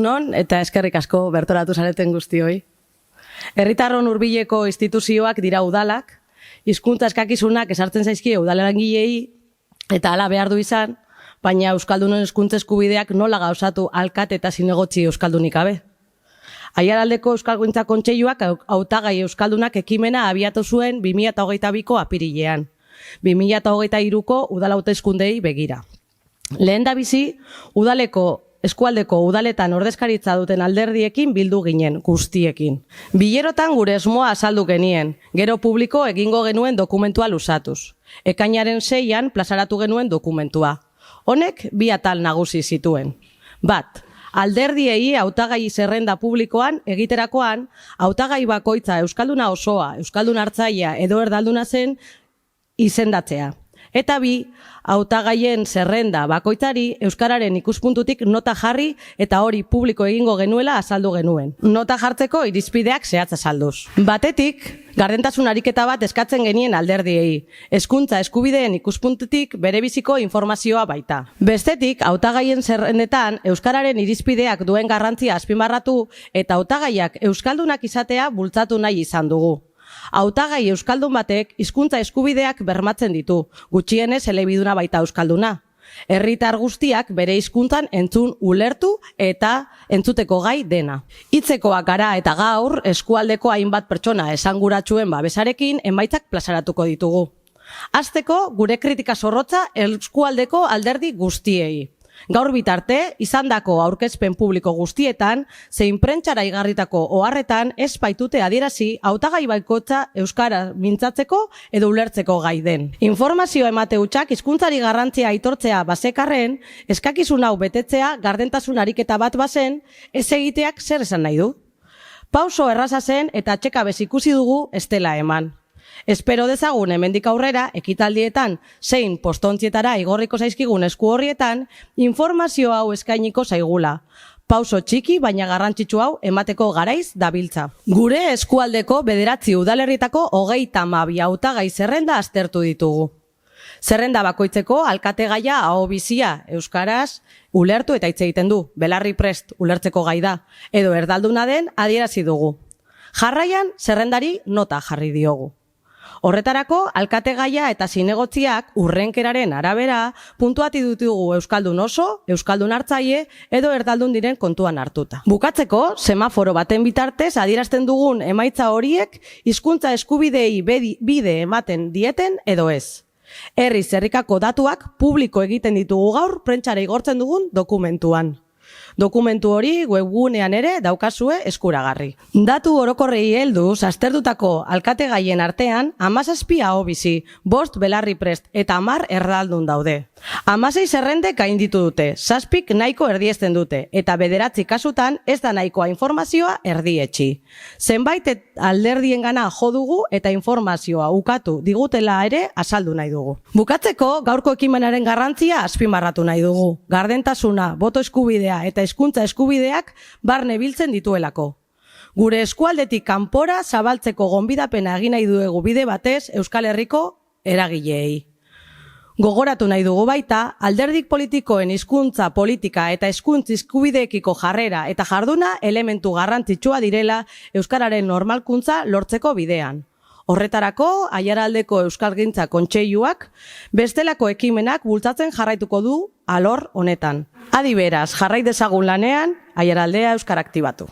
Egunon eta eskerrik asko bertoratu zareten guztioi. Herritarron hurbileko instituzioak dira udalak, hizkuntza eskakizunak esartzen zaizkie udalangilei eta hala behar du izan, baina euskaldunon hizkuntza eskubideak nola gauzatu alkate eta zinegotzi euskaldunik gabe. Aiaraldeko Euskalgintza Kontseiluak hautagai euskaldunak ekimena abiatu zuen 2022ko apirilean, 2023ko udal hauteskundei begira. Lehendabizi, eskualdeko udaletan ordezkaritza duten alderdiekin bildu ginen, guztiekin. Bilerotan gure esmoa azaldu genien, gero publiko egingo genuen dokumentua luzatuz. Ekainaren 6an plazaratu genuen dokumentua. Honek bi atal nagusi zituen. Bat, alderdiei hautagai zerrenda publikoan egiterakoan, hautagai bakoitza euskalduna osoa, euskaldun hartzailea edo erdalduna zen izendatzea. Eta bi, hautagaien zerrenda bakoitzari euskararen ikuspuntutik nota jarri eta hori publiko egingo genuela azaldu genuen. Nota jartzeko irizpideak zehatz azalduz. Batetik, gardentasun ariketa bat eskatzen genien alderdiei, hezkuntza eskubideen ikuspuntutik berebiziko informazioa baita. Bestetik, hautagaien zerrendetan euskararen irizpideak duen garrantzia azpimarratu eta hautagaiak euskaldunak izatea bultzatu nahi izan dugu. Hautagai euskaldun batek hizkuntza eskubideak bermatzen ditu, gutxienez elebiduna baita euskalduna. Herritar guztiak bere hizkuntzan entzun ulertu eta entzuteko gai dena. Hitzekoak gara eta gaur eskualdeko hainbat pertsona esanguratsuen babesarekin emaitzak plazaratuko ditugu. Hasteko gure kritika zorrotza eskualdeko alderdi guztiei. Gaur bitarte, izandako aurkezpen publiko guztietan, zein prentsara igarritako oharretan ez baitute adierazi hautagai baikotza euskara mintzatzeko edo ulertzeko gai den. Informazio emate hutsak hizkuntzari garrantzia aitortzea basekarren, eskakizun hau betetzea gardentasun ariketa bat bazen, ez egiteak zer esan nahi du? Pauso erraza zen eta atsekabez ikusi dugu ez dela eman. Espero dezagun hemendik aurrera, ekitaldietan, zein postontzietara igorriko zaizkigun esku horrietan, informazio hau eskainiko zaigula. Pauso txiki, baina garrantzitsu hau emateko garaiz dabiltza. Gure eskualdeko 9 udalerritako 32 hautagai zerrenda aztertu ditugu. Zerrenda bakoitzeko alkategaia aho bizia euskaraz ulertu eta hitz egiten du, belarri prest ulertzeko gai da, edo erdalduna den adierazi dugu. Jarraian zerrendari nota jarri diogu. Horretarako, alkategaia eta zinegotziak urrenkeraren arabera puntuati ditugu euskaldun oso, euskaldun hartzaile edo erdaldun diren kontuan hartuta. Bukatzeko, semaforo baten bitartez adierazten dugun emaitza horiek hizkuntza eskubidei bide ematen dieten edo ez. Herriz herrikako datuak publiko egiten ditugu gaur prentsara igortzen dugun dokumentuan. Dokumentu hori webgunean ere daukazue eskuragarri. Datu orokorrei helduz aztertutako alkategaien artean 17 aho bizi, 5 belarri prest eta 10 erdaldun daude. 16 zerrendek gainditu dute, 7 nahiko erdiesten dute eta 9 kasutan ez da nahikoa informazioa erdietsi. Zenbait alderdiengana jo dugu eta informazioa ukatu digutela ere azaldu nahi dugu. Bukatzeko gaurko ekimenaren garrantzia azpimarratu nahi dugu. Gardentasuna, boto eskubidea eta hizkuntza eskubideak barne biltzen dituelako. Gure eskualdetik kanpora zabaltzeko gonbidapena egin nahi dugu bide batez Euskal Herriko eragileei. Gogoratu nahi dugu baita, alderdik politikoen hizkuntza politika eta hizkuntza eskubideekiko jarrera eta jarduna elementu garrantzitsua direla euskararen normalkuntza lortzeko bidean. Horretarako, Aiaraldeko Euskalgintza Kontseiluak bestelako ekimenak bultzatzen jarraituko du alor honetan. Adi beraz, jarrai dezagun lanean, Aiaraldea euskara aktibatu.